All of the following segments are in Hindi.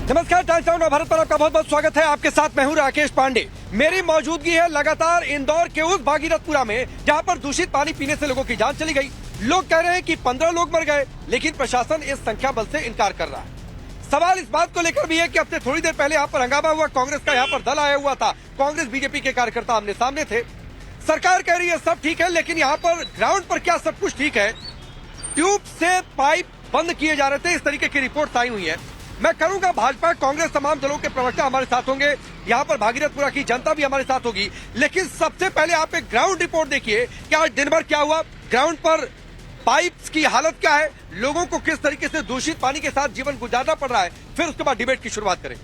नमस्कार, टाइम्स नाउ भारत पर आपका बहुत बहुत स्वागत है। आपके साथ मैं हूं राकेश पांडे। मेरी मौजूदगी है लगातार इंदौर के उस भागीरथपुरा में जहां पर दूषित पानी पीने से लोगों की जान चली गई। लोग कह रहे हैं कि 15 लोग मर गए, लेकिन प्रशासन इस संख्या बल से इनकार कर रहा है। सवाल इस बात को लेकर भी है कि अब से थोड़ी देर पहले यहाँ पर हंगामा हुआ, कांग्रेस का यहाँ पर दल आया हुआ था, कांग्रेस बीजेपी के कार्यकर्ता आमने सामने थे। सरकार कह रही है सब ठीक है, लेकिन यहाँ पर ग्राउंड पर क्या सब कुछ ठीक है? ट्यूब से पाइप बंद किए जा रहे थे, इस तरीके की रिपोर्ट आई हुई है। मैं करूंगा भाजपा कांग्रेस तमाम दलों के प्रवक्ता हमारे साथ होंगे, यहाँ पर भागीरथपुरा की जनता भी हमारे साथ होगी। लेकिन सबसे पहले आप एक ग्राउंड रिपोर्ट देखिए कि आज दिन भर क्या हुआ, ग्राउंड पर पाइप्स की हालत क्या है, लोगों को किस तरीके से दूषित पानी के साथ जीवन गुजारना पड़ रहा है। फिर उसके बाद डिबेट की शुरुआत करेंगे।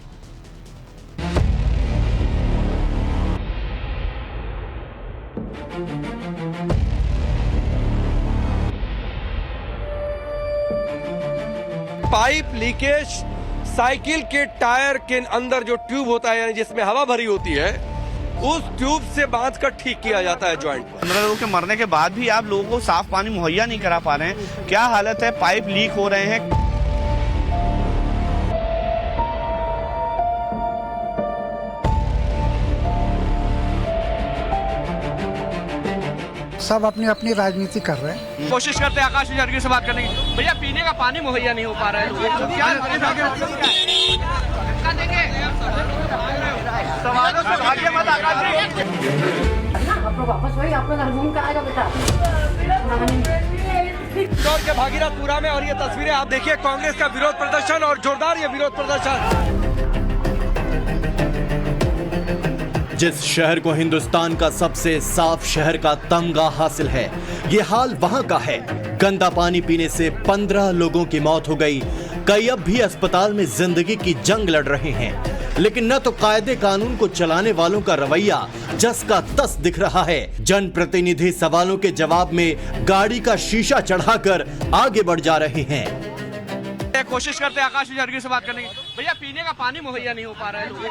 पाइप लीकेज, साइकिल के टायर के अंदर जो ट्यूब होता है, यानी जिसमें हवा भरी होती है, उस ट्यूब से बांध कर ठीक किया जाता है जॉइंट को। 15 लोगों के मरने के बाद भी आप लोगों को साफ पानी मुहैया नहीं करा पा रहे हैं। क्या हालत है, पाइप लीक हो रहे हैं। सब अपनी अपनी राजनीति कर रहे हैं। कोशिश करते हैं आकाश विजय से बात करने की। भैया पीने का पानी मुहैया नहीं हो पा रहा है लोगों को। सवालों से भागिए मत आकाश जी। वापस वही अपना घर घूम कर आएगा बेटा। इंदौर के भागीरथपुरा में, और ये तस्वीरें आप देखिए, कांग्रेस का विरोध प्रदर्शन और जोरदार ये विरोध प्रदर्शन। जिस शहर को हिंदुस्तान का सबसे साफ शहर का तमगा हासिल है, ये हाल वहां का है। गंदा पानी पीने से 15 लोगों की मौत हो गई। कई अब भी अस्पताल में जिंदगी की जंग लड़ रहे हैं। लेकिन न तो कायदे कानून को चलाने वालों का रवैया जस का तस दिख रहा है। जनप्रतिनिधि सवालों के जवाब में गाड़ी का शीशा चढ़ाकर आगे बढ़ जा रहे हैं। कोशिश करते हैं आकाश विजय से बात करने की। भैया पीने का पानी मुहैया नहीं हो पा रहा है लोगों को।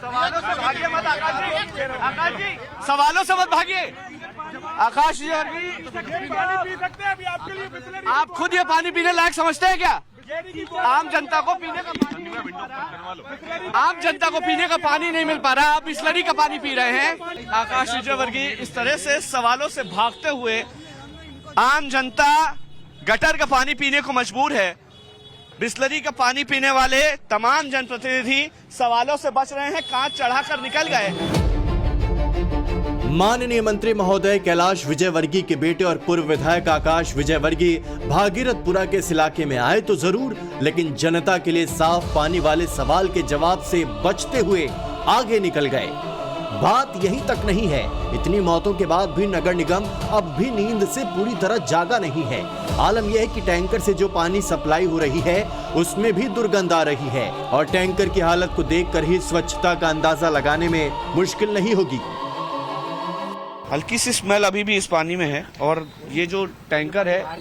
सवालों से भागिए मत आकाश जी। आकाश जी सवालों से मत भागिए। आकाश जी पानी पी सकते हैं अभी आपके लिए। आप खुद ये पानी पीने लायक समझते हैं क्या? आम जनता को पीने का पानी नहीं मिल पा रहा, आप बिस्लरी का पानी पी रहे हैं। आकाश विजयवर्गीय इस तरह से सवालों से भागते हुए आम जनता गटर का पानी पीने को मजबूर है। बिस्लरी का पानी पीने वाले तमाम जनप्रतिनिधि सवालों से बच रहे हैं, कांच चढ़ाकर निकल गए। माननीय मंत्री महोदय कैलाश विजयवर्गीय के बेटे और पूर्व विधायक आकाश विजयवर्गीय भागीरथपुरा के इस इलाके में आए तो जरूर, लेकिन जनता के लिए साफ पानी वाले सवाल के जवाब से बचते हुए आगे निकल गए। बात यहीं तक नहीं है, इतनी मौतों के बाद भी नगर निगम अब भी नींद से पूरी तरह जागा नहीं है। आलम यह है कि टैंकर से जो पानी सप्लाई हो रही है उसमें भी दुर्गंध आ रही है, और टैंकर की हालत को देखकर ही स्वच्छता का अंदाजा लगाने में मुश्किल नहीं होगी। हल्की सी स्मेल अभी भी इस पानी में है, और ये जो टैंकर है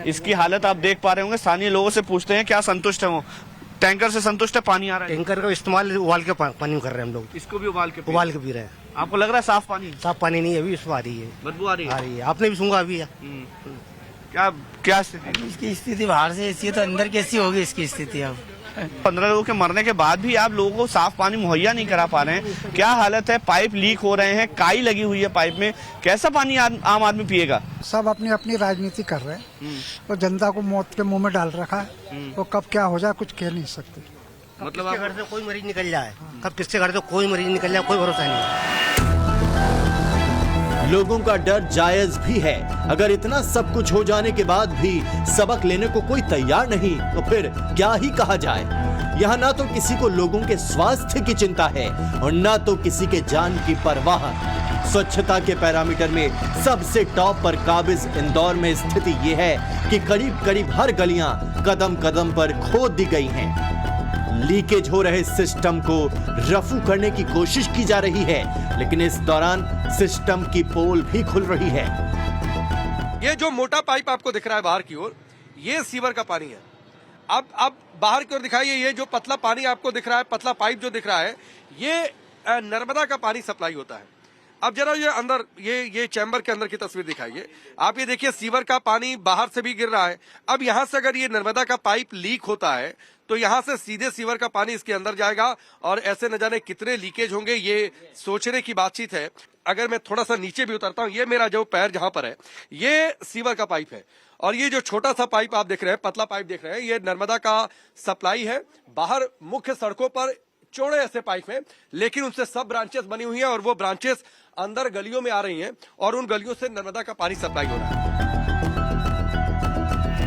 इसकी हालत आप देख पा रहे होंगे। स्थानीय लोगों से पूछते हैं क्या संतुष्ट है वो। टैंकर से संतुष्ट है, पानी आ रहा है। टैंकर का इस्तेमाल उबाल के पानी कर रहे हैं हम लोग। इसको भी उबाल के पी रहे हैं। आपको लग रहा है साफ पानी? साफ पानी नहीं, अभी इसमें आ रही है, बदबू आ रही है। आपने भी सूंघा अभी? क्या स्थिति? इसकी स्थिति बाहर से ऐसी है तो अंदर कैसी होगी इसकी स्थिति? अब 15 लोगों के मरने के बाद भी आप लोगों को साफ पानी मुहैया नहीं करा पा रहे हैं। क्या हालत है, पाइप लीक हो रहे हैं, काई लगी हुई है पाइप में। कैसा पानी आम आदमी पिएगा? सब अपनी अपनी राजनीति कर रहे हैं, तो जनता को मौत के मुंह में डाल रखा है। तो कब क्या हो जाए कुछ कह नहीं सकते। मतलब घर से कोई मरीज निकल जाए, कब किसके घर से कोई मरीज निकल जाए, कोई भरोसा नहीं। लोगों का डर जायज भी है। अगर इतना सब कुछ हो जाने के बाद भी सबक लेने को कोई तैयार नहीं, तो फिर क्या ही कहा जाए। यहाँ ना तो किसी को लोगों के स्वास्थ्य की चिंता है और ना तो किसी के जान की परवाह। स्वच्छता के पैरामीटर में सबसे टॉप पर काबिज इंदौर में स्थिति ये है कि करीब करीब हर गलियां कदम कदम पर खोद दी गई हैं। लीकेज हो रहे सिस्टम को रफू करने की कोशिश की जा रही है, लेकिन इस दौरान सिस्टम की पोल भी खुल रही है। ये जो मोटा पाइप आपको दिख रहा है बाहर की ओर, ये सीवर का पानी है। अब बाहर की ओर दिखाइए, ये जो पतला पानी आपको दिख रहा है, पतला पाइप जो दिख रहा है, ये नर्मदा का पानी सप्लाई होता है। अब जरा ये अंदर ये चैम्बर के अंदर की तस्वीर दिखाइए। आप ये देखिए सीवर का पानी बाहर से भी गिर रहा है। अब यहाँ से अगर ये नर्मदा का पाइप लीक होता है तो यहाँ से सीधे सीवर का पानी इसके अंदर जाएगा और ऐसे न जाने कितने लीकेज होंगे, ये सोचने की बातचीत है। अगर मैं थोड़ा सा नीचे भी उतरता हूँ, ये मेरा जो पैर जहां पर है ये सीवर का पाइप है और ये जो छोटा सा पाइप आप देख रहे हैं, पतला पाइप देख रहे हैं, ये नर्मदा का सप्लाई है। बाहर मुख्य सड़कों पर चौड़े ऐसे पाइप हैं, लेकिन उनसे सब ब्रांचेस बनी हुई हैं और वो ब्रांचेस अंदर गलियों में आ रही हैं और उन गलियों से नर्मदा का पानी सप्लाई हो रहा है।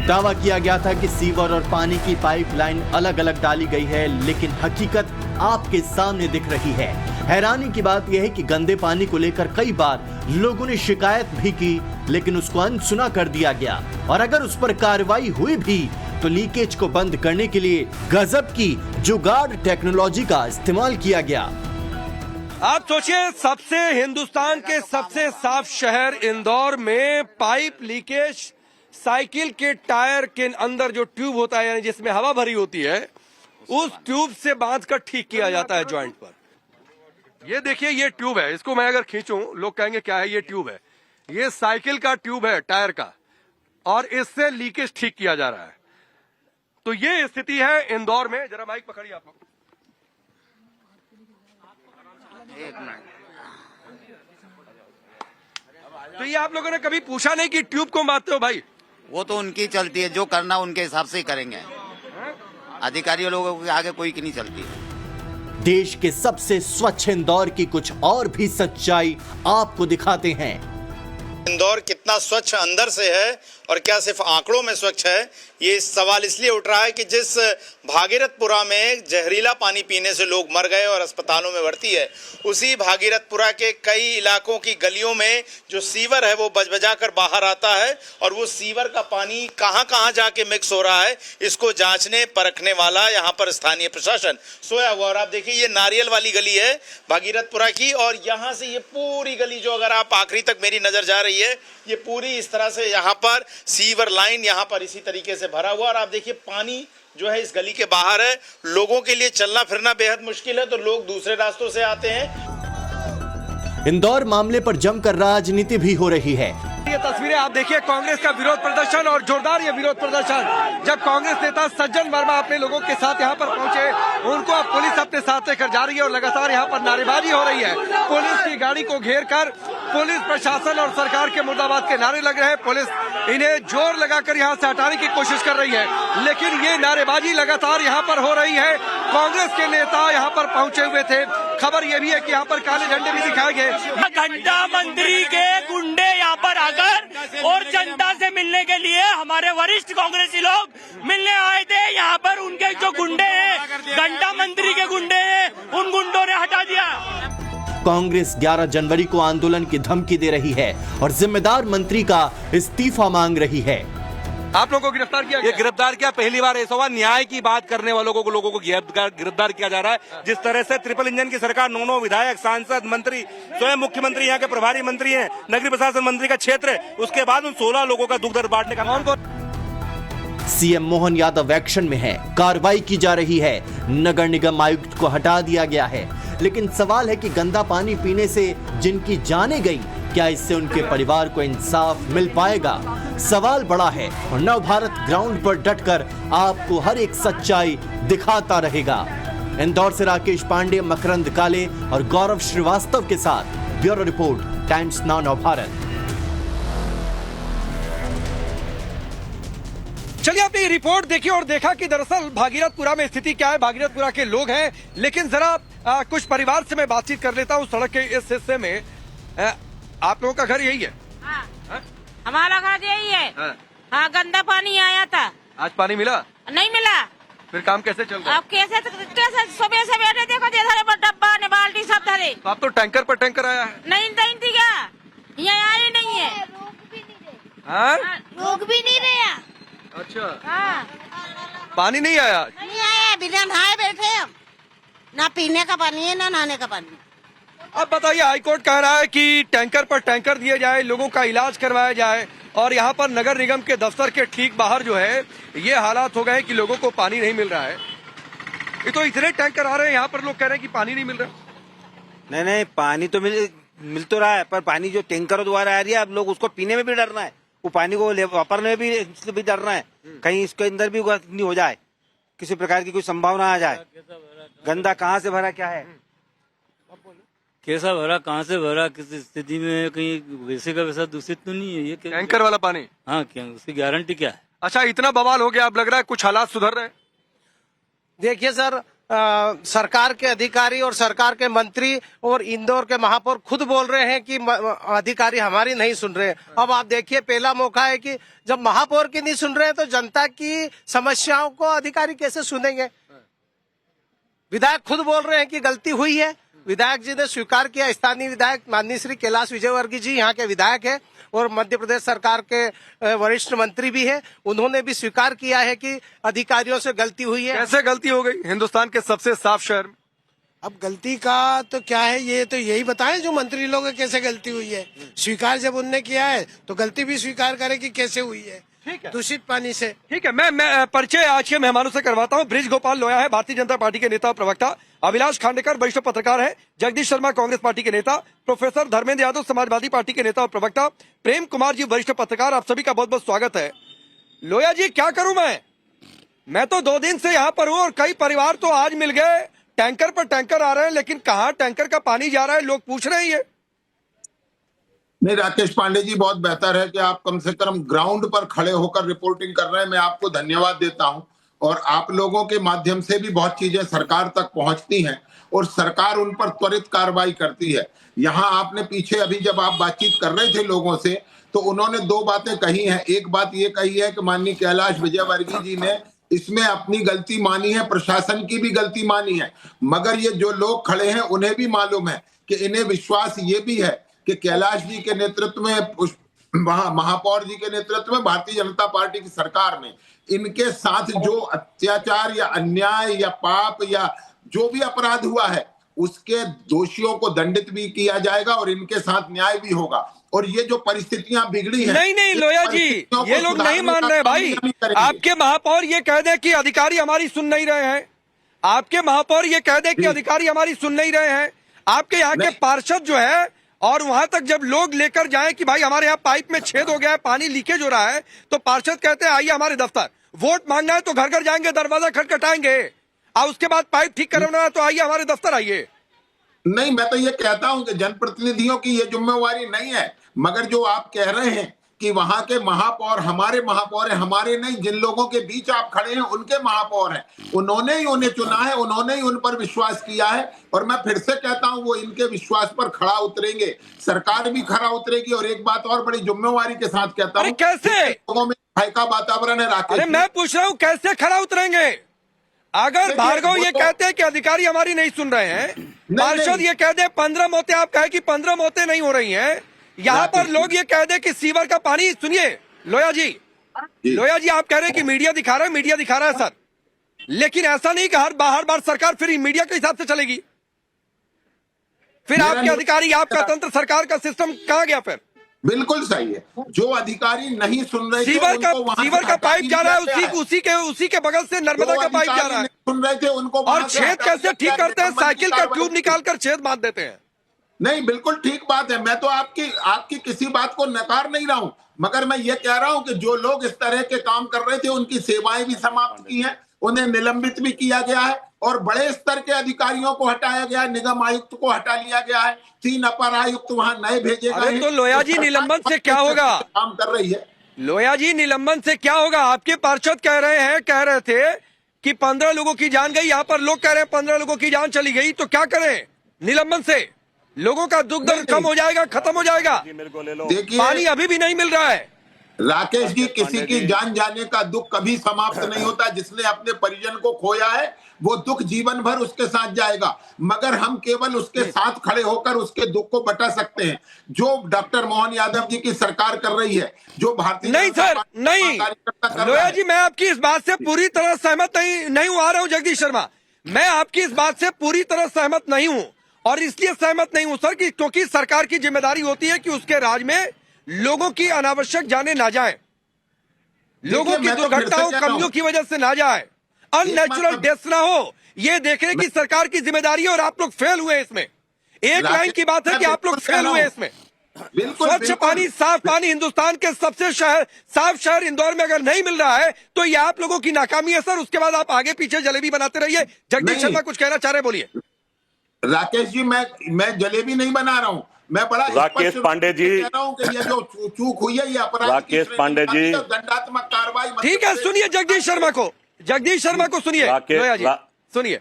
दावा किया गया था कि सीवर और पानी की पाइपलाइन अलग अलग डाली गई है, लेकिन हकीकत आपके सामने दिख रही है। हैरानी की बात यह है कि गंदे पानी को लेकर कई बार लोगों ने शिकायत भी की, लेकिन उसको अनसुना कर दिया गया और अगर उस पर कार्रवाई हुई भी तो लीकेज को बंद करने के लिए गजब की जुगाड़ टेक्नोलॉजी का इस्तेमाल किया गया। आप सोचिए, सबसे हिंदुस्तान के सबसे साफ शहर इंदौर में पाइप लीकेज, साइकिल के टायर के अंदर जो ट्यूब होता है यानी जिसमें हवा भरी होती है, उस ट्यूब से बांधकर ठीक किया जाता है जॉइंट पर। ये देखिए, ये ट्यूब है, इसको मैं अगर खींचूं लोग कहेंगे क्या है, ये ट्यूब है, ये साइकिल का ट्यूब है टायर का और इससे लीकेज ठीक किया जा रहा है। तो ये स्थिति है इंदौर में। जरा माइक पकड़िए आप लोग। तो ये आप लोगों ने कभी पूछा नहीं कि ट्यूब को बांधते हो भाई? वो तो उनकी चलती है, जो करना उनके हिसाब से ही करेंगे। अधिकारियों लोगों के आगे कोई की नहीं चलती। देश के सबसे स्वच्छ इंदौर की कुछ और भी सच्चाई आपको दिखाते हैं। इंदौर कितना स्वच्छ अंदर से है और क्या सिर्फ आंकड़ों में स्वच्छ है, ये सवाल इसलिए उठ रहा है कि जिस भागीरथपुरा में जहरीला पानी पीने से लोग मर गए और अस्पतालों में भर्ती है, उसी भागीरथपुरा के कई इलाकों की गलियों में जो सीवर है वो बजबजा कर बाहर आता है और वो सीवर का पानी कहां कहां जाके मिक्स हो रहा है, इसको जांचने परखने वाला यहाँ पर स्थानीय प्रशासन सोया हुआ। और आप देखिए, ये नारियल वाली गली है भागीरथपुरा की और यहाँ से ये पूरी गली जो अगर आप आखिरी तक मेरी नजर जा रही है, ये पूरी इस तरह से यहाँ पर सीवर लाइन यहाँ पर इसी तरीके से भरा हुआ। और आप देखिए, पानी जो है इस गली के बाहर है, लोगों के लिए चलना फिरना बेहद मुश्किल है, तो लोग दूसरे रास्तों से आते हैं। इंदौर मामले पर जमकर राजनीति भी हो रही है। ये तस्वीरें आप देखिए, कांग्रेस का विरोध प्रदर्शन और जोरदार ये विरोध प्रदर्शन। जब कांग्रेस नेता सज्जन वर्मा अपने लोगों के साथ यहाँ पर पहुंचे, उनको अब पुलिस अपने साथ लेकर जा रही है और लगातार यहाँ पर नारेबाजी हो रही है। पुलिस की गाड़ी को घेर कर पुलिस प्रशासन और सरकार के मुर्दाबाद के नारे लग रहे हैं। पुलिस इन्हें जोर लगाकर यहाँ से हटाने की कोशिश कर रही है, लेकिन ये नारेबाजी लगातार यहाँ पर हो रही है। कांग्रेस के नेता यहाँ पर पहुंचे हुए थे। खबर ये भी है कि यहाँ पर काले झंडे भी दिखाए गए। घंटा मंत्री के गुंडे यहाँ पर आकर और जनता से मिलने के लिए हमारे वरिष्ठ कांग्रेसी लोग मिलने आए थे। यहाँ पर उनके जो गुंडे हैं, घंटा मंत्री के गुंडे हैं, उन गुंडों ने हटा दिया। कांग्रेस 11 जनवरी को आंदोलन की धमकी दे रही है और जिम्मेदार मंत्री का इस्तीफा मांग रही है। आप लोगों को गिरफ्तार किया ये गिरफ्तार किया, पहली बार ऐसा हुआ। न्याय की बात करने वालों को लोगों को गिरफ्तार किया जा रहा है। जिस तरह से ट्रिपल इंजन की सरकार, 9 विधायक, सांसद, मंत्री, स्वयं मुख्यमंत्री यहाँ के प्रभारी मंत्री हैं, नगरीय प्रशासन मंत्री का क्षेत्र है, उसके बाद उन 16 लोगों का दुख दर्द बांटने का सीएम मोहन यादव एक्शन में है, कार्रवाई की जा रही है। नगर निगम आयुक्त को हटा दिया गया है, लेकिन सवाल है कि गंदा पानी पीने से जिनकी जानें गई, क्या इससे उनके परिवार को इंसाफ मिल पाएगा? सवाल बड़ा है और नवभारत ग्राउंड पर डटकर आपको हर एक सच्चाई दिखाता रहेगा। इंदौर से राकेश पांडे, मकरंद काले और गौरव श्रीवास्तव के साथ bureau report, times now Navbharat. चलिए आपने ये रिपोर्ट देखी और देखा कि दरअसल भागीरथपुरा में स्थिति क्या है। भागीरथपुरा के लोग हैं, लेकिन जरा कुछ परिवार से मैं बातचीत कर लेता हूँ। सड़क के इस हिस्से में आप लोगों का घर यही है? हाँ? हमारा घर यही है। हाँ, गंदा पानी आया था। आज पानी मिला? नहीं मिला। फिर काम कैसे चल रहा है? अब कैसे सुबह से बैठे, देखो धरे पर डब्बा ने बाल्टी सब धरे। तो अब तो टैंकर पर टैंकर आया है। नहीं थी क्या, ये आया ही नहीं है। रोक भी नहीं रहे। अच्छा, हाँ, पानी नहीं आया? नहीं आया, बिना नहाए बैठे हम। ना पीने का पानी है, ना नहाने का पानी। अब बताइए, हाईकोर्ट कह रहा है कि टैंकर पर टैंकर दिए जाए, लोगों का इलाज करवाया जाए, और यहाँ पर नगर निगम के दफ्तर के ठीक बाहर जो है ये हालात हो गए हैं कि लोगों को पानी नहीं मिल रहा है। ये तो इतने टैंकर आ रहे हैं, यहाँ पर लोग कह रहे हैं कि पानी नहीं मिल रहा। नहीं, पानी तो मिल तो रहा है, पर पानी जो टैंकरों द्वारा आ रही है, अब लोग उसको पीने में भी डर रहे हैं, वो पानी को वापरने में भी डर रहे हैं, कहीं इसके अंदर भी नहीं हो जाए, किसी प्रकार की कोई संभावना आ जाए। गंदा कहाँ से भरा क्या है, कैसा भरा, कहाँ से भरा, किस स्थिति में, कहीं वैसे का वैसा दूषित तो नहीं है ये? टैंकर वाला पानी? हाँ, क्या उसकी गारंटी क्या है? अच्छा, इतना बवाल हो गया, अब लग रहा है कुछ हालात सुधर रहे हैं? देखिए सर, सरकार के अधिकारी और सरकार के मंत्री और इंदौर के महापौर खुद बोल रहे हैं कि अधिकारी हमारी नहीं सुन रहे। अब आप देखिए, पहला मौका है कि जब महापौर की नहीं सुन रहे हैं तो जनता की समस्याओं को अधिकारी कैसे सुनेंगे। विधायक खुद बोल रहे हैं कि गलती हुई है, विधायक जी ने स्वीकार किया। स्थानीय विधायक माननीय श्री कैलाश विजयवर्गीय जी यहाँ के विधायक है और मध्य प्रदेश सरकार के वरिष्ठ मंत्री भी है, उन्होंने भी स्वीकार किया है कि अधिकारियों से गलती हुई है। कैसे गलती हो गई हिंदुस्तान के सबसे साफ शहर में? अब गलती का तो क्या है, ये तो यही बताएं जो मंत्री लोग हैं, कैसे गलती हुई है। स्वीकार जब उनने किया है तो गलती भी स्वीकार करे कि कैसे हुई है, ठीक है, दूषित पानी से। ठीक है, मैं परिचय आज के मेहमानों से करवाता हूं। ब्रिज गोपाल लोया है भारतीय जनता पार्टी के नेता और प्रवक्ता, अभिलाष खांडेकर वरिष्ठ पत्रकार है, जगदीश शर्मा कांग्रेस पार्टी के नेता, प्रोफेसर धर्मेंद्र यादव समाजवादी पार्टी के नेता और प्रवक्ता, प्रेम कुमार जी वरिष्ठ पत्रकार। आप सभी का बहुत बहुत स्वागत है। लोया जी, क्या करूं मैं तो 2 दिन से यहाँ पर हूँ और कई परिवार तो आज मिल गए, टैंकर पर टैंकर आ रहे हैं, लेकिन कहाँ टैंकर का पानी जा रहा है लोग पूछ रहे हैं। नहीं राकेश पांडे जी, बहुत बेहतर है कि आप कम से कम ग्राउंड पर खड़े होकर रिपोर्टिंग कर रहे हैं। मैं आपको धन्यवाद देता हूं और आप लोगों के माध्यम से भी बहुत चीजें सरकार तक पहुंचती हैं और सरकार उन पर त्वरित कार्रवाई करती है। यहाँ आपने पीछे अभी जब आप बातचीत कर रहे थे लोगों से तो उन्होंने 2 बातें कही हैं। एक बात ये कही है कि माननीय कैलाश विजयवर्गीय जी ने इसमें अपनी गलती मानी है, प्रशासन की भी गलती मानी है, मगर ये जो लोग खड़े हैं उन्हें भी मालूम है कि इन्हें विश्वास ये भी है कि कैलाश जी के नेतृत्व में, महापौर जी के नेतृत्व में भारतीय जनता पार्टी की सरकार में इनके साथ जो अत्याचार या अन्याय या पाप या जो भी अपराध हुआ है उसके दोषियों को दंडित भी किया जाएगा और इनके साथ न्याय भी होगा। और ये जो परिस्थितियां बिगड़ी हैं, नहीं लोया जी, ये लोग नहीं मान रहे भाई। आपके महापौर ये कह दे कि अधिकारी हमारी सुन नहीं रहे हैं, आपके महापौर ये कह दे कि अधिकारी हमारी सुन नहीं रहे हैं, आपके यहाँ के पार्षद जो है और वहां तक जब लोग लेकर जाएं कि भाई हमारे यहाँ पाइप में छेद हो गया है, पानी लीकेज हो रहा है, तो पार्षद कहते हैं आइए हमारे दफ्तर, वोट मांगना है तो घर घर जाएंगे, दरवाजा खटखटाएंगे, और उसके बाद पाइप ठीक करवाना है तो आइए हमारे दफ्तर आइए। नहीं, मैं तो ये कहता हूं कि जनप्रतिनिधियों की ये जिम्मेवारी नहीं है, मगर जो आप कह रहे हैं कि वहां के महापौर हमारे महापौर हैं, हमारे नहीं, जिन लोगों के बीच आप खड़े हैं उनके महापौर हैं, उन्होंने ही उन्हें चुना है, उन्होंने ही उन पर विश्वास किया है और मैं फिर से कहता हूं वो इनके विश्वास पर खड़ा उतरेंगे, सरकार भी खड़ा उतरेगी। और एक बात और बड़ी जिम्मेवारी के साथ कहता हूं, कैसे लोगों में भय का वातावरण है राकेश। अरे मैं पूछ रहा हूँ कैसे खड़ा उतरेंगे? अगर भार्गव ये कहते हैं कि अधिकारी हमारी नहीं सुन रहे हैं, पार्षद ये कह दे 15 मौतें, आप कहे कि 15 मौतें नहीं हो रही हैं, यहाँ पर लोग ये कह दे कि सीवर का पानी, सुनिए लोया जी, आप कह रहे हैं कि मीडिया दिखा रहा है सर, लेकिन ऐसा नहीं कि हर बार सरकार फिर मीडिया के हिसाब से चलेगी, फिर आपके अधिकारी, आपका तंत्र, सरकार का सिस्टम कहाँ गया? फिर बिल्कुल सही है, जो अधिकारी नहीं सुन रहे थे सीवर का पाइप जा रहा है, उसी के बगल से नर्मदा का पाइप जा रहा है, सुन रहे थे उनको, और छेद कैसे ठीक करते हैं? साइकिल का ट्यूब निकालकर छेद बांध देते हैं। नहीं, बिल्कुल ठीक बात है, मैं तो आपकी किसी बात को नकार नहीं रहा हूं, मगर मैं ये कह रहा हूं कि जो लोग इस तरह के काम कर रहे थे उनकी सेवाएं भी समाप्त की हैं, उन्हें निलंबित भी किया गया है और बड़े स्तर के अधिकारियों को हटाया गया, निगम आयुक्त को हटा लिया गया है, 3 अपर आयुक्त वहां नए भेजे गए। तो लोया जी, निलंबन से क्या होगा? काम कर रही है लोया जी, निलंबन से क्या होगा? आपके पार्षद कह रहे थे कि 15 लोगों की जान गई, यहाँ पर लोग कह रहे हैं 15 लोगों की जान चली गई, तो क्या करें? निलंबन से लोगों का दुख दर्द कम हो जाएगा, खत्म हो जाएगा। देखिए, पानी अभी भी नहीं मिल रहा है राकेश जी, किसी की जान जाने का दुख कभी समाप्त नहीं होता। जिसने अपने परिजन को खोया है वो दुख जीवन भर उसके साथ जाएगा, मगर हम केवल उसके साथ खड़े होकर उसके दुख को बता सकते हैं। जो डॉक्टर मोहन यादव जी की सरकार कर रही है, जो भारतीय नहीं सर, नहीं लोया जी, मैं आपकी इस बात से पूरी तरह सहमत नहीं हूँ। आ रहा हूँ जगदीश शर्मा, मैं आपकी इस बात से पूरी तरह सहमत नहीं हूँ, और इसलिए सहमत नहीं हूँ सर कि क्योंकि सरकार की जिम्मेदारी होती है कि उसके राज में लोगों की अनावश्यक जाने ना जाए, लोगों की दुर्घटनाओं, कमियों की वजह से ना जाए, अननेचुरल डेथ ना हो, ये देखने की सरकार की जिम्मेदारी है और आप लोग फेल हुए इसमें। एक लाइन की बात है कि आप लोग फेल हुए इसमें। बिल्कुल स्वच्छ बिल्कुल। पानी, साफ पानी हिंदुस्तान के सबसे साफ शहर इंदौर में अगर नहीं मिल रहा है तो ये आप लोगों की नाकामी है सर। उसके बाद आप आगे पीछे जलेबी बनाते रहिए। जगदीश नहीं। शर्मा कुछ कहना चाह रहे, बोलिए। राकेश जी, मैं जलेबी नहीं बना रहा हूँ, मैं बड़ा राकेश पांडे जी कह रहा हूँ कि ये जो चूक हुई है ये अपराध की राकेश श्रेणी पांडे में आती है, जी। दंडात्मक कार्रवाई। ठीक है, सुनिए जगदीश शर्मा को, जगदीश शर्मा को सुनिए। लोया जी सुनिए।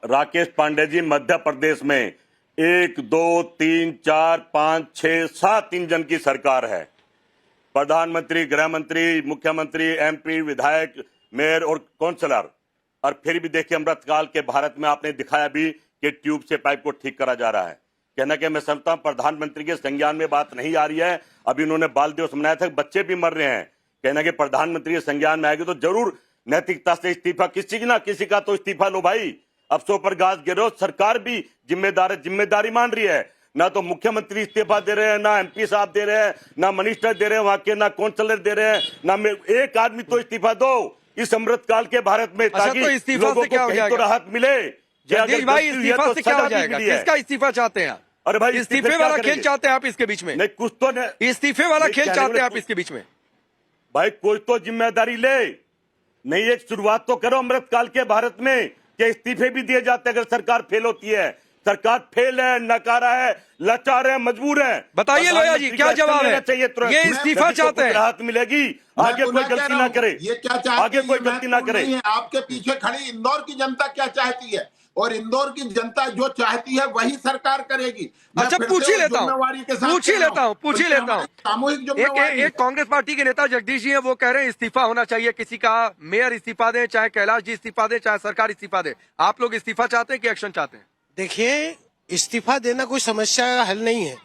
राकेश पांडे जी, मध्य प्रदेश में 1 2 3 4 5 6 7 इंजन की सरकार है। प्रधानमंत्री, गृह मंत्री, मुख्यमंत्री, MP, विधायक, मेयर और काउंसलर। और फिर भी देखिए, अमृतकाल के भारत में आपने दिखाया भी कि ट्यूब से पाइप को ठीक करा जा रहा है। कहना कि मैं समझता हूं प्रधानमंत्री के संज्ञान में बात नहीं आ रही है। अभी उन्होंने बाल दिवस मनाया था, बच्चे भी मर रहे हैं। कहना कि प्रधानमंत्री के संज्ञान में आएगी तो जरूर नैतिकता से इस्तीफा, किसी ना किसी का तो इस्तीफा लो भाई। अफसों पर घास गिरो, सरकार भी जिम्मेदारी मान रही है। ना तो मुख्यमंत्री इस्तीफा दे रहे हैं, ना MP साहब दे रहे हैं, ना मिनिस्टर दे रहे हैं वहां के, ना काउंसलर दे रहे हैं, ना एक आदमी तो इस्तीफा दो इस अमृतकाल के भारत में, ताकि तो इस्तीफा लोगों से क्या को हो कहीं तो जाएगा? राहत मिले। जगदीश भाई, इस्तीफा से क्या हो जाएगा? किसका इस्तीफा चाहते हैं आप? अरे भाई, इस्तीफे वाला खेल चाहते हैं आप इसके बीच में? नहीं, कुछ तो इस्तीफे वाला खेल चाहते हैं आप इसके बीच में? भाई कोई तो जिम्मेदारी ले। नहीं, एक शुरुआत तो करो अमृतकाल के भारत में कि इस्तीफे भी दिए जाते हैं अगर सरकार फेल होती है। सरकार फेल है, नकारा है, लाचार है, मजबूर है। बताइए लोया जी, क्या जवाब है? चाहिए तुरंत। ये इस्तीफा चाहते हैं, राहत मिलेगी, आगे कोई गलती ना करे। ये क्या चाहती आगे कोई गलती ना करे। आपके पीछे खड़ी इंदौर की जनता क्या चाहती है, और इंदौर की जनता जो चाहती है वही सरकार करेगी। अच्छा, पूछ ही लेता हूँ सामूहिक एक कांग्रेस पार्टी के नेता जगदीश जी हैं, वो कह रहे हैं इस्तीफा होना चाहिए किसी का। मेयर इस्तीफा दे, चाहे कैलाश जी इस्तीफा दे, चाहे सरकार इस्तीफा दे। आप लोग इस्तीफा चाहते हैं कि एक्शन चाहते हैं? देखिए, इस्तीफा देना कोई समस्या का हल नहीं है।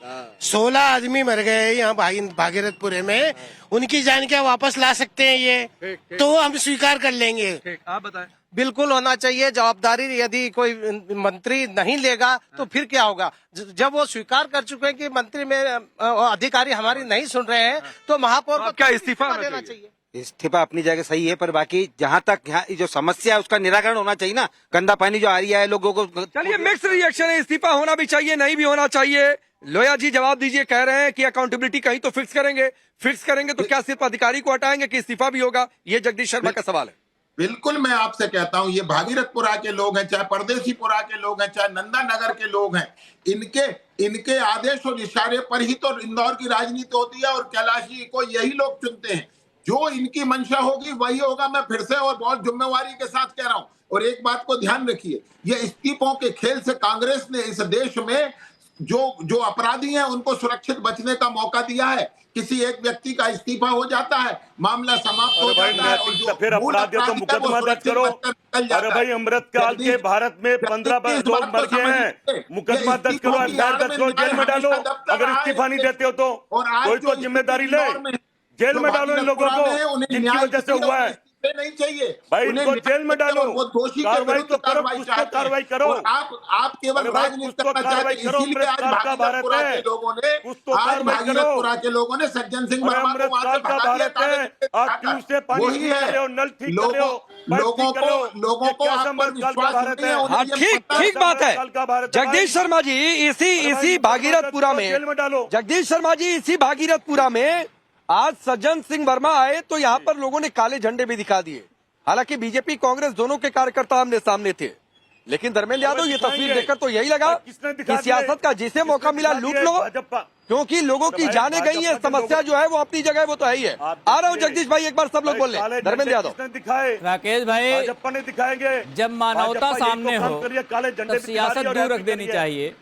16 आदमी मर गए यहाँ भागीरथपुरे में, उनकी जान क्या वापस ला सकते हैं ये? तो हम स्वीकार कर लेंगे। आप बताएं। बिल्कुल होना चाहिए जवाबदारी। यदि कोई मंत्री नहीं लेगा तो फिर क्या होगा? जब वो स्वीकार कर चुके हैं कि मंत्री में अधिकारी हमारी नहीं सुन रहे हैं, तो महापौर को क्या इस्तीफा देना चाहिए? इस्तीफा अपनी जगह सही है, पर बाकी जहाँ तक यहाँ जो समस्या है उसका निराकरण होना चाहिए ना। गंदा पानी जो आ रही है लोगों को। चलिए, मिक्स रिएक्शन है, इस्तीफा होना भी चाहिए, नहीं भी होना चाहिए। लोया जी जवाब दीजिए। कह रहे हैं कि अकाउंटेबिलिटी कहीं तो फिक्स करेंगे तो क्या सिर्फ अधिकारी को हटाएंगे कि इस्तीफा भी होगा? ये जगदीश शर्मा का सवाल है। बिल्कुल, मैं आपसे कहता हूं, ये भागीरथपुरा के लोग हैं, चाहे परदेशीपुरा के लोग हैं, चाहे नंदा नगर के लोग हैं, इनके आदेश और इशारे पर ही तो इंदौर की राजनीति होती है, और कैलाश जी को यही लोग चुनते हैं। जो इनकी मंशा होगी वही होगा। मैं फिर से और बहुत जिम्मेवारी के साथ कह रहा हूं। और एक बात को ध्यान रखिए, ये इस्तीफों के खेल से कांग्रेस ने इस देश में जो अपराधी हैं उनको सुरक्षित बचने का मौका दिया है। किसी एक व्यक्ति का इस्तीफा हो जाता है, मामला समाप्त हो जाता है, और जो फिर अपराधियों को मुकदमा दर्ज करो। अरे भाई, अमृतकाल के भारत में 15 लोग मर गए हैं, मुकदमा दर्ज करो, एफआईआर दर्ज करो, जेल में डालो। अगर इस्तीफा नहीं देते हो तो कोई तो जिम्मेदारी ले, जेल में डालो इन लोगों को जिनकी वजह से हुआ है। नहीं चाहिए भाई, इनको जेल में डालो। वो दोषी कार्रवाई तो करो, कुछ तो कार्रवाई करो। आप केवल राजनीति करना चाहते हैं, इसीलिए आज भागीरथपुरा के लोगों ने भागीरथपुरा के लोगों ने सज्जन सिंह वर्मा को वहां से भगा दिया। वही है, लोगों को आप पर विश्वास नहीं है। हाँ, ठीक बात है जगदीश शर्मा जी। इसी भागीरथपुरा में, जगदीश शर्मा जी, इसी भागीरथपुरा में आज सज्जन सिंह वर्मा आए तो यहाँ पर लोगों ने काले झंडे भी दिखा दिए। हालांकि बीजेपी कांग्रेस दोनों के कार्यकर्ता आमने सामने थे, लेकिन धर्मेंद्र यादव ये तस्वीर देखकर तो यही लगा कि सियासत का जिसे मौका मिला लूट लो, क्योंकि लोगों की जाने गई है। समस्या जो है वो अपनी जगह, वो तो है ही है। आ रहा हूँ जगदीश भाई, एक बार सब लोग बोल रहे। धर्मेंद्र यादव। दिखाए राकेश भाई, भाजपा ने दिखाएंगे। जब मानवता सामने हो तो सियासत दूर रख देनी चाहिए।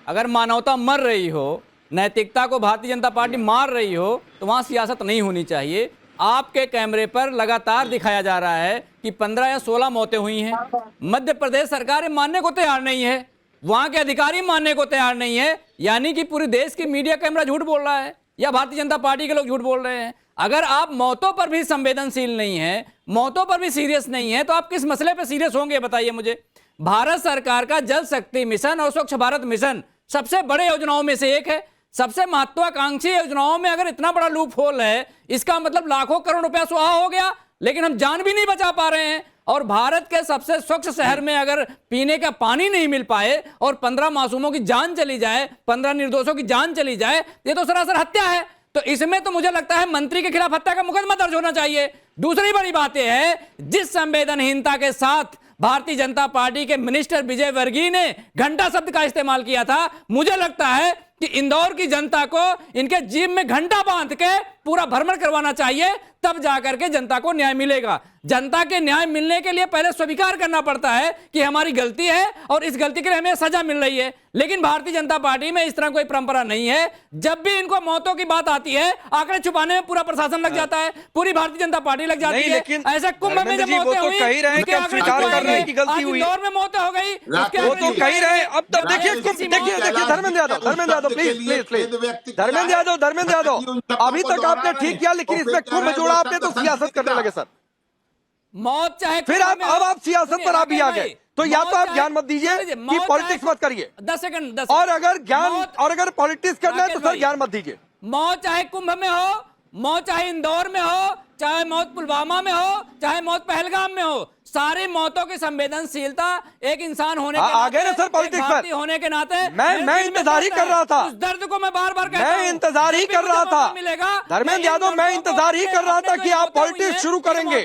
अगर मानवता मर रही हो, नैतिकता को भारतीय जनता पार्टी मार रही हो, तो वहां सियासत नहीं होनी चाहिए। आपके कैमरे पर लगातार दिखाया जा रहा है कि 15 या 16 मौतें हुई हैं। मध्य प्रदेश सरकार मानने को तैयार नहीं है, वहां के अधिकारी मानने को तैयार नहीं है। यानी कि पूरे देश की मीडिया कैमरा झूठ बोल रहा है या भारतीय जनता पार्टी के लोग झूठ बोल रहे हैं। अगर आप मौतों पर भी संवेदनशील नहीं है, मौतों पर भी सीरियस नहीं है, तो आप किस मसले पर सीरियस होंगे बताइए मुझे। भारत सरकार का जल शक्ति मिशन और स्वच्छ भारत मिशन सबसे बड़े योजनाओं में से एक है। सबसे महत्वाकांक्षी योजनाओं में अगर इतना बड़ा लूप होल है, इसका मतलब लाखों करोड़ रुपया सुहा हो गया। लेकिन हम जान भी नहीं बचा पा रहे हैं। और भारत के सबसे स्वच्छ शहर में अगर पीने का पानी नहीं मिल पाए और 15 मासूमों की जान चली जाए, 15 निर्दोषों की जान चली जाए, ये तो सरासर हत्या है। तो इसमें तो मुझे लगता है मंत्री के खिलाफ हत्या का मुकदमा दर्ज होना चाहिए। दूसरी बड़ी बात यह है, जिस संवेदनहीनता के साथ भारतीय जनता पार्टी के मिनिस्टर विजय वर्गीय ने घंटा शब्द का इस्तेमाल किया था, मुझे लगता है कि इंदौर की जनता को इनके जीभ में घंटा बांध के पूरा भ्रमण करवाना चाहिए, तब जाकर के जनता को न्याय मिलेगा। जनता के न्याय मिलने के लिए पहले स्वीकार करना पड़ता है कि हमारी गलती है और इस गलती के लिए हमें सजा मिल रही है। लेकिन भारतीय जनता पार्टी में इस तरह कोई परंपरा नहीं है। जब भी इनको मौतों की बात आती है, आंकड़े छुपाने में पूरा प्रशासन लग जाता है, पूरी भारतीय जनता पार्टी लग जाती है। ऐसे कुंभ में जब मौतें हुई, उसके आंकड़े छुपाएंगे। आज इंदौर में मौतें हो गई, वो तो कह ही रहे। अब तब देखिए धर्मेंद्र यादव प्लीज धर्मेंद्र यादव अभी तक आपने ठीक किया, लेकिन इसमें कुंभ जोड़ा आपने तो सियासत करने लगे सर। मौत चाहे फिर अब आप सियासत पर आप भी आ गए, तो या तो आप ज्ञान मत दीजिए कि पॉलिटिक्स मत करिए, 10 सेकंड और अगर पॉलिटिक्स करना है तो सर ज्ञान मत दीजिए। मौत चाहे कुंभ में हो, मौत चाहे इंदौर में हो, चाहे मौत पुलवामा में हो, चाहे मौत पहलगाम में हो, सारी मौतों की संवेदनशीलता एक इंसान होने के आगे ना सर पॉलिटिक्स पर होने के नाते मैं इंतजार ही कर रहा था। उस दर्द को मैं बार बार कहता हूं, मैं इंतजार ही कर रहा था धर्मेंद्र यादव, मैं इंतजार ही कर रहा था कि आप पॉलिटिक्स शुरू करेंगे।